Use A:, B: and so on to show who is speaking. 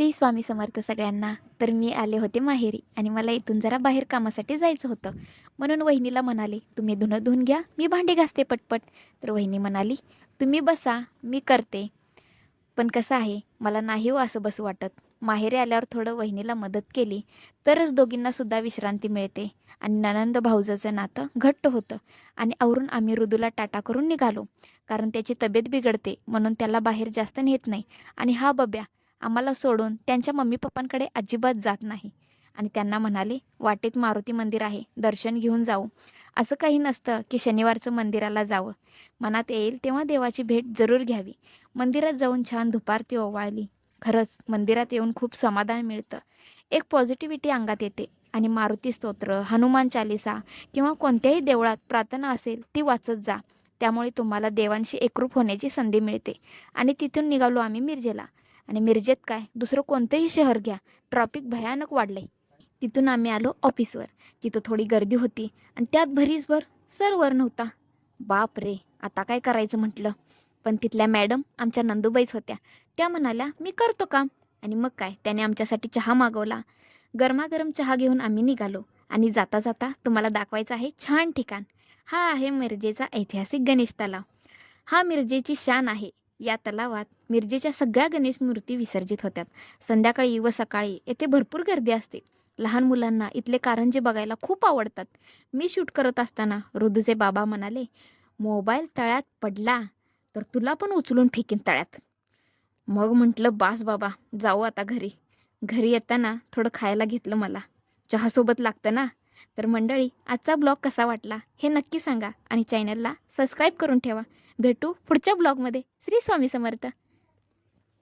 A: श्री स्वामी समर्थ सगळ्यांना. तर मी आले होते माहेरी आणि मला इथून जरा बाहेर कामासाठी जायचं होतं. म्हणून वहिनीला म्हणाले, तुम्ही धुणं धुवून घ्या, मी भांडी घासते पटपट. तर वहिनी म्हणाली, तुम्ही बसा, मी करते. पण कसं आहे, मला नाही हो असं बसू वाटत. माहेरी आल्यावर थोडं वहिनीला मदत केली तरच दोघींनासुद्धा विश्रांती मिळते आणि नणंद भाऊजाचं नातं घट्ट होतं. आणि आवरून आम्ही ऋदूला टाटा करून निघालो, कारण त्याची तब्येत बिघडते म्हणून त्याला बाहेर जास्त नेत नाही. आणि हा बब्या आम्हाला सोडून त्यांच्या मम्मी पप्पांकडे अजिबात जात नाही. आणि त्यांना म्हणाले, वाटेत मारुती मंदिर आहे, दर्शन घेऊन जाऊ. असं काही नसतं की शनिवारचं मंदिराला जावं. मनात येईल तेव्हा देवाची भेट जरूर घ्यावी. मंदिरात जाऊन छान दुपारती ओवाळली. खरंच मंदिरात येऊन खूप समाधान मिळतं. एक पॉझिटिव्हिटी अंगात येते. आणि मारुती स्तोत्र, हनुमान चालिसा किंवा कोणत्याही देवळात प्रार्थना असेल ती वाचत जा. त्यामुळे तुम्हाला देवांशी एकरूप होण्याची संधी मिळते. आणि तिथून निघालो आम्ही मिरजेला. आणि मिरजेत काय, दुसरं कोणतंही शहर घ्या, ट्रॅफिक भयानक वाढलंय. तिथून आम्ही आलो ऑफिसवर. तिथं थोडी गर्दी होती आणि त्यात भरीसभर सर्व्हर नव्हता. बाप रे, आता काय करायचं म्हटलं. पण तिथल्या मॅडम आमच्या नंदूबाईच होत्या. त्या म्हणाल्या, मी करतो काम. आणि मग काय, त्याने आमच्यासाठी चहा मागवला. गरमागरम चहा घेऊन आम्ही निघालो. आणि जाता जाता तुम्हाला दाखवायचं आहे छान ठिकाण. हा आहे मिरजेचा ऐतिहासिक गणेश तलाव. हा मिरजेची शान आहे. या तलावात मिरजेच्या सगळ्या गणेश मूर्ती विसर्जित होत्यात. संध्याकाळी व सकाळी येथे भरपूर गर्दी असते. लहान मुलांना इथले कारंजे बघायला खूप आवडतात. मी शूट करत असताना ऋदूचे बाबा म्हणाले, मोबाईल तळ्यात पडला तर तुला पण उचलून फेकीन तळ्यात. मग म्हटलं, बास बाबा, जाऊ आता घरी. घरी येताना थोडं खायला घेतलं मला. चहासोबत लागतं ना. तर मंडळी, आजचा ब्लॉग कसा वाटला हे नक्की सांगा आणि चॅनलला सबस्क्राईब करून ठेवा. भेटू पुढच्या ब्लॉगमध्ये. श्री स्वामी समर्थ.